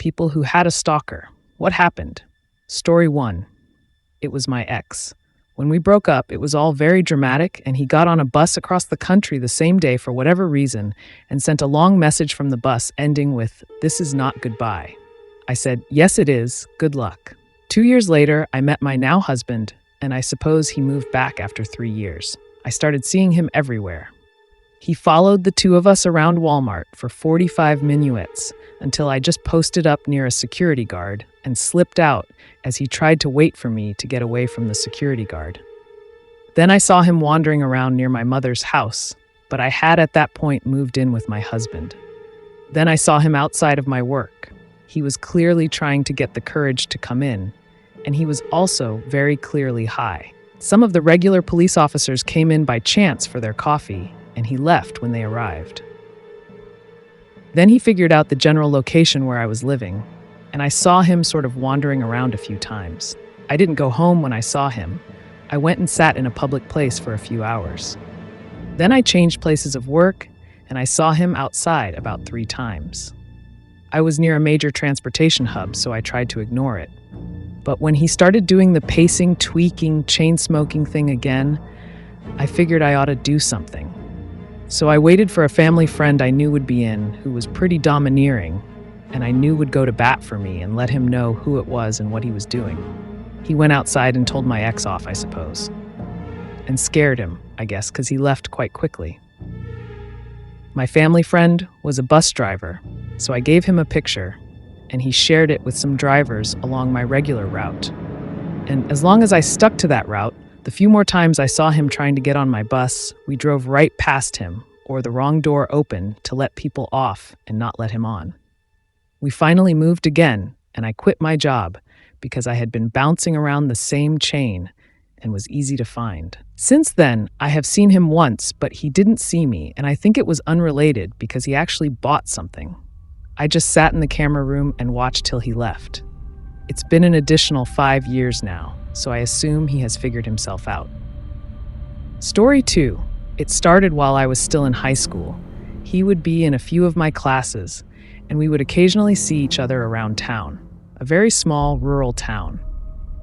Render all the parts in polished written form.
people who had a stalker. What happened? Story 1. It was my ex. When we broke up, it was all very dramatic, and he got on a bus across the country the same day for whatever reason and sent a long message from the bus ending with, "This is not goodbye." I said, "Yes, it is. Good luck." 2 years later, I met my now husband, and I suppose he moved back after 3 years. I started seeing him everywhere. He followed the two of us around Walmart for 45 minuets until I just posted up near a security guard and slipped out as he tried to wait for me to get away from the security guard. Then I saw him wandering around near my mother's house, but I had at that point moved in with my husband. Then I saw him outside of my work. He was clearly trying to get the courage to come in, and he was also very clearly high. Some of the regular police officers came in by chance for their coffee, and he left when they arrived. Then he figured out the general location where I was living, and I saw him sort of wandering around a few times. I didn't go home when I saw him. I went and sat in a public place for a few hours. Then I changed places of work, and I saw him outside about 3 times. I was near a major transportation hub, so I tried to ignore it. But when he started doing the pacing, tweaking, chain-smoking thing again, I figured I ought to do something. So I waited for a family friend I knew would be in, who was pretty domineering, and I knew would go to bat for me and let him know who it was and what he was doing. He went outside and told my ex off, I suppose. And scared him, I guess, because he left quite quickly. My family friend was a bus driver, so I gave him a picture, and he shared it with some drivers along my regular route. And as long as I stuck to that route, the few more times I saw him trying to get on my bus, we drove right past him, or the wrong door open to let people off and not let him on. We finally moved again, and I quit my job because I had been bouncing around the same chain and was easy to find. Since then, I have seen him once, but he didn't see me, and I think it was unrelated because he actually bought something. I just sat in the camera room and watched till he left. It's been an additional 5 years now, so I assume he has figured himself out. Story 2. It started while I was still in high school. He would be in a few of my classes, and we would occasionally see each other around town, a very small rural town.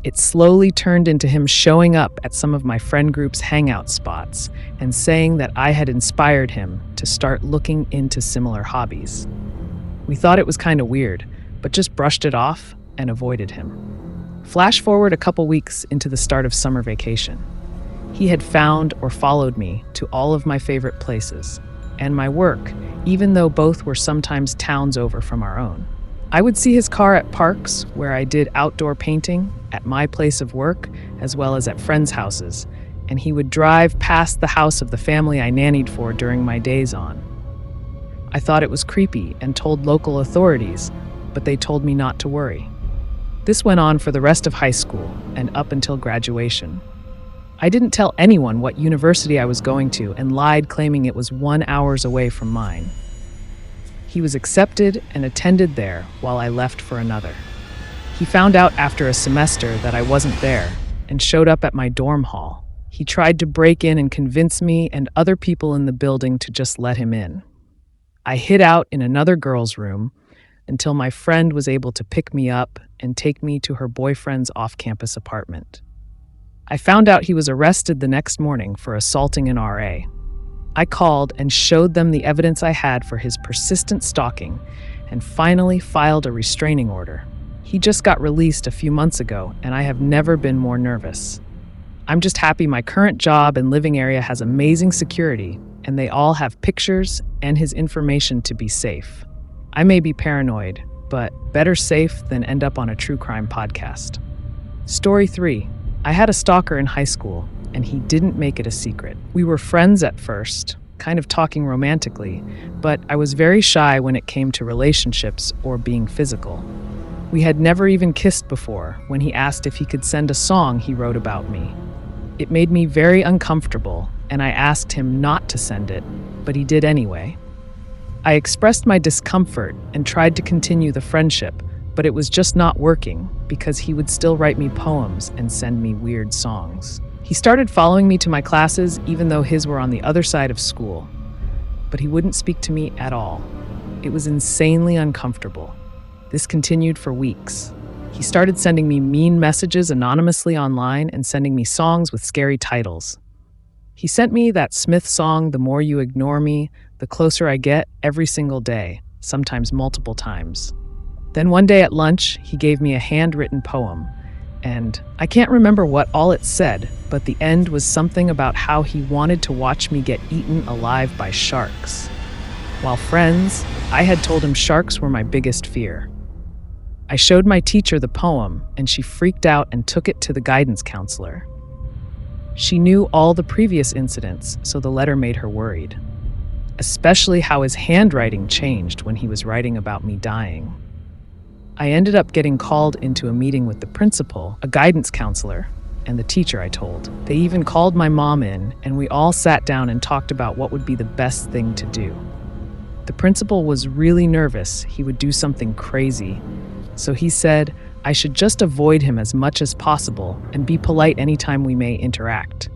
It slowly turned into him showing up at some of my friend group's hangout spots and saying that I had inspired him to start looking into similar hobbies. We thought it was kind of weird, but just brushed it off and avoided him. Flash forward a couple weeks into the start of summer vacation. He had found or followed me to all of my favorite places and my work, even though both were sometimes towns over from our own. I would see his car at parks where I did outdoor painting, at my place of work, as well as at friends' houses, and he would drive past the house of the family I nannied for during my days on. I thought it was creepy and told local authorities, but they told me not to worry. This went on for the rest of high school and up until graduation. I didn't tell anyone what university I was going to and lied claiming it was 1 hour away from mine. He was accepted and attended there while I left for another. He found out after a semester that I wasn't there and showed up at my dorm hall. He tried to break in and convince me and other people in the building to just let him in. I hid out in another girl's room until my friend was able to pick me up and take me to her boyfriend's off-campus apartment. I found out he was arrested the next morning for assaulting an RA. I called and showed them the evidence I had for his persistent stalking and finally filed a restraining order. He just got released a few months ago, and I have never been more nervous. I'm just happy my current job and living area has amazing security, and they all have pictures and his information to be safe. I may be paranoid, but better safe than end up on a true crime podcast. Story 3. I had a stalker in high school, and he didn't make it a secret. We were friends at first, kind of talking romantically, but I was very shy when it came to relationships or being physical. We had never even kissed before when he asked if he could send a song he wrote about me. It made me very uncomfortable, and I asked him not to send it, but he did anyway. I expressed my discomfort and tried to continue the friendship, but it was just not working because he would still write me poems and send me weird songs. He started following me to my classes even though his were on the other side of school, but he wouldn't speak to me at all. It was insanely uncomfortable. This continued for weeks. He started sending me mean messages anonymously online and sending me songs with scary titles. He sent me that Smith song, "The More You Ignore Me, the Closer I Get," every single day, sometimes multiple times. Then one day at lunch, he gave me a handwritten poem. And I can't remember what all it said, but the end was something about how he wanted to watch me get eaten alive by sharks. While friends, I had told him sharks were my biggest fear. I showed my teacher the poem, and she freaked out and took it to the guidance counselor. She knew all the previous incidents, so the letter made her worried, especially how his handwriting changed when he was writing about me dying. I ended up getting called into a meeting with the principal, a guidance counselor, and the teacher I told. They even called my mom in, and we all sat down and talked about what would be the best thing to do. The principal was really nervous he would do something crazy, so he said I should just avoid him as much as possible and be polite anytime we may interact.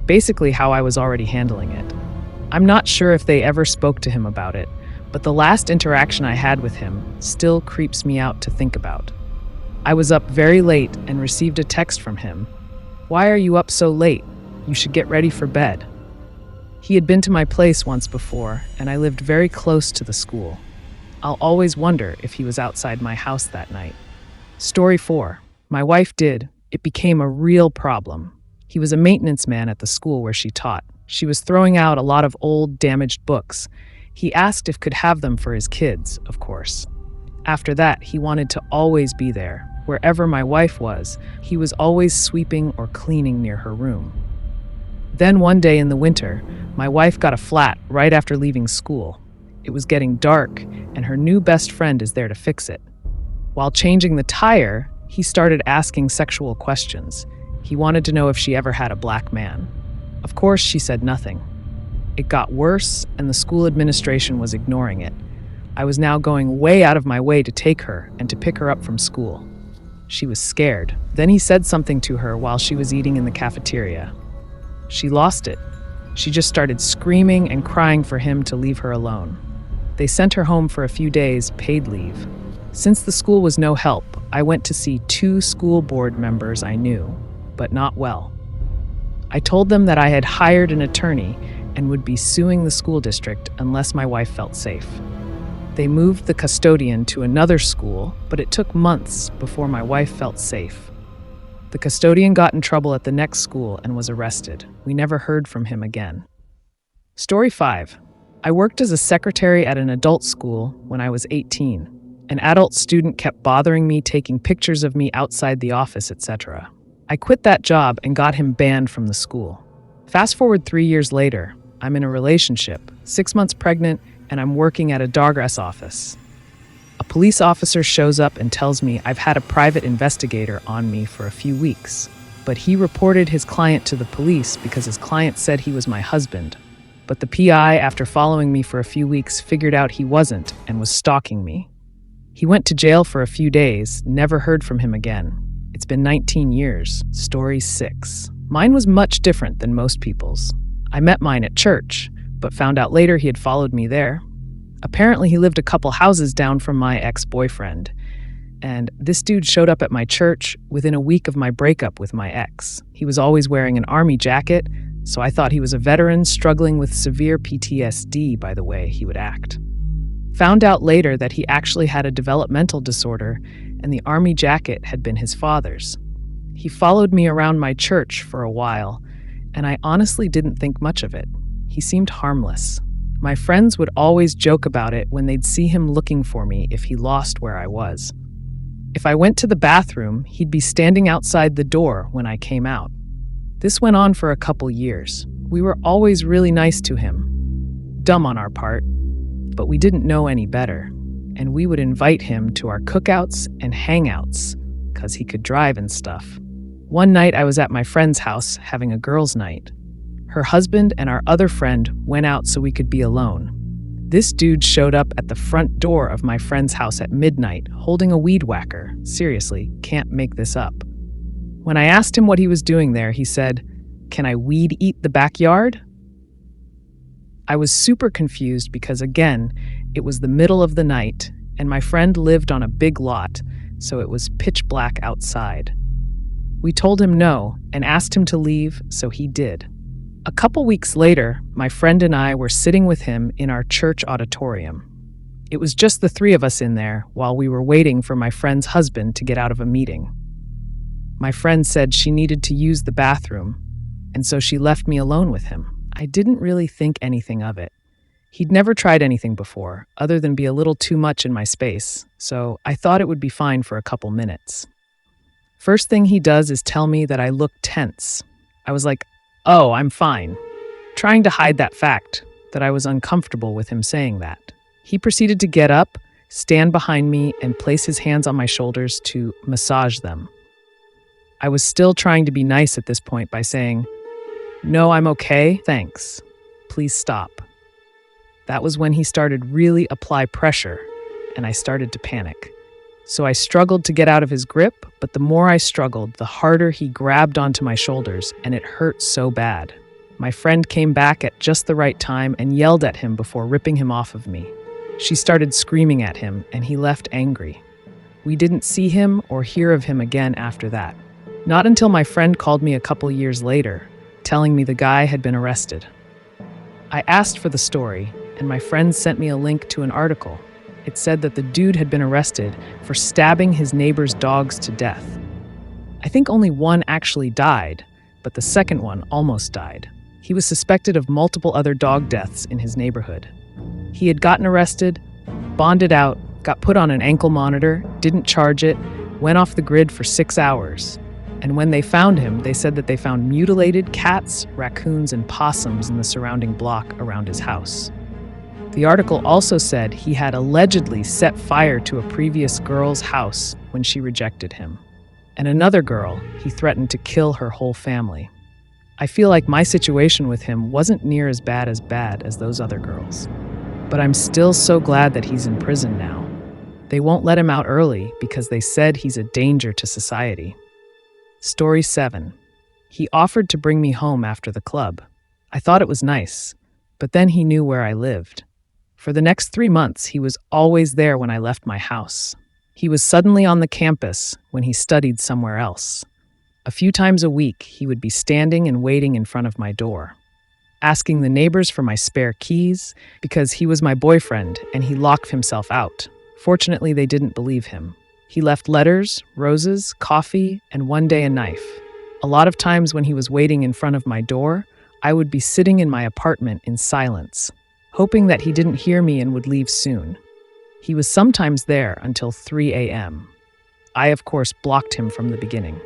Basically how I was already handling it. I'm not sure if they ever spoke to him about it, but the last interaction I had with him still creeps me out to think about. I was up very late and received a text from him. "Why are you up so late? You should get ready for bed." He had been to my place once before, and I lived very close to the school. I'll always wonder if he was outside my house that night. Story 4. My wife did. It became a real problem. He was a maintenance man at the school where she taught. She was throwing out a lot of old, damaged books. He asked if could have them for his kids, of course. After that, he wanted to always be there. Wherever my wife was, he was always sweeping or cleaning near her room. Then one day in the winter, my wife got a flat right after leaving school. It was getting dark, and her new best friend is there to fix it. While changing the tire, he started asking sexual questions. He wanted to know if she ever had a black man. Of course, she said nothing. It got worse, and the school administration was ignoring it. I was now going way out of my way to take her and to pick her up from school. She was scared. Then he said something to her while she was eating in the cafeteria. She lost it. She just started screaming and crying for him to leave her alone. They sent her home for a few days, paid leave. Since the school was no help, I went to see 2 school board members I knew, but not well. I told them that I had hired an attorney and would be suing the school district unless my wife felt safe. They moved the custodian to another school, but it took months before my wife felt safe. The custodian got in trouble at the next school and was arrested. We never heard from him again. Story 5. I worked as a secretary at an adult school when I was 18. An adult student kept bothering me, taking pictures of me outside the office, etc. I quit that job and got him banned from the school. Fast forward 3 years later, I'm in a relationship, 6 months pregnant, and I'm working at a Doggrass office. A police officer shows up and tells me I've had a private investigator on me for a few weeks, but he reported his client to the police because his client said he was my husband. But the PI, after following me for a few weeks, figured out he wasn't and was stalking me. He went to jail for a few days, never heard from him again. It's been 19 years. Story 6. Mine was much different than most people's. I met mine at church, but found out later he had followed me there. Apparently he lived a couple houses down from my ex-boyfriend. And this dude showed up at my church within a week of my breakup with my ex. He was always wearing an army jacket, so I thought he was a veteran struggling with severe PTSD by the way he would act. Found out later that he actually had a developmental disorder, and the army jacket had been his father's. He followed me around my church for a while, and I honestly didn't think much of it. He seemed harmless. My friends would always joke about it when they'd see him looking for me if he lost where I was. If I went to the bathroom, he'd be standing outside the door when I came out. This went on for a couple years. We were always really nice to him. Dumb on our part, but we didn't know any better. And we would invite him to our cookouts and hangouts, 'cause he could drive and stuff. One night I was at my friend's house having a girls' night. Her husband and our other friend went out so we could be alone. This dude showed up at the front door of my friend's house at midnight, holding a weed whacker. Seriously, can't make this up. When I asked him what he was doing there, he said, "Can I weed eat the backyard?" I was super confused because, again, it was the middle of the night, and my friend lived on a big lot, so it was pitch black outside. We told him no and asked him to leave, so he did. A couple weeks later, my friend and I were sitting with him in our church auditorium. It was just the three of us in there while we were waiting for my friend's husband to get out of a meeting. My friend said she needed to use the bathroom, and so she left me alone with him. I didn't really think anything of it. He'd never tried anything before, other than be a little too much in my space, so I thought it would be fine for a couple minutes. First thing he does is tell me that I look tense. I was like, "Oh, I'm fine," trying to hide that fact, that I was uncomfortable with him saying that. He proceeded to get up, stand behind me, and place his hands on my shoulders to massage them. I was still trying to be nice at this point by saying, "No, I'm okay, thanks. Please stop." That was when he started really apply pressure, and I started to panic. So I struggled to get out of his grip, but the more I struggled, the harder he grabbed onto my shoulders, and it hurt so bad. My friend came back at just the right time and yelled at him before ripping him off of me. She started screaming at him, and he left angry. We didn't see him or hear of him again after that. Not until my friend called me a couple years later, telling me the guy had been arrested. I asked for the story, and my friend sent me a link to an article. It said that the dude had been arrested for stabbing his neighbor's dogs to death. I think only one actually died, but the second one almost died. He was suspected of multiple other dog deaths in his neighborhood. He had gotten arrested, bonded out, got put on an ankle monitor, didn't charge it, went off the grid for 6 hours. And when they found him, they said that they found mutilated cats, raccoons, and possums in the surrounding block around his house. The article also said he had allegedly set fire to a previous girl's house when she rejected him. And another girl, he threatened to kill her whole family. I feel like my situation with him wasn't near as bad as those other girls. But I'm still so glad that he's in prison now. They won't let him out early because they said he's a danger to society. Story 7. He offered to bring me home after the club. I thought it was nice, but then he knew where I lived. For the next 3 months, he was always there when I left my house. He was suddenly on the campus when he studied somewhere else. A few times a week, he would be standing and waiting in front of my door, asking the neighbors for my spare keys because he was my boyfriend and he locked himself out. Fortunately, they didn't believe him. He left letters, roses, coffee, and one day a knife. A lot of times when he was waiting in front of my door, I would be sitting in my apartment in silence, hoping that he didn't hear me and would leave soon. He was sometimes there until 3 a.m. I, of course, blocked him from the beginning.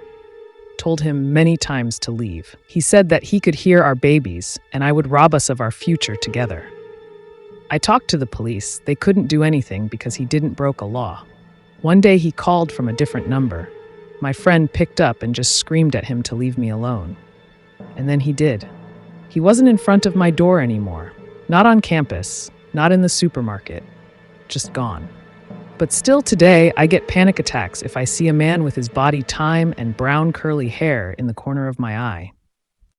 Told him many times to leave. He said that he could hear our babies and I would rob us of our future together. I talked to the police. They couldn't do anything because he didn't break a law. One day he called from a different number. My friend picked up and just screamed at him to leave me alone. And then he did. He wasn't in front of my door anymore. Not on campus, not in the supermarket. Just gone. But still today, I get panic attacks if I see a man with his body time and brown curly hair in the corner of my eye.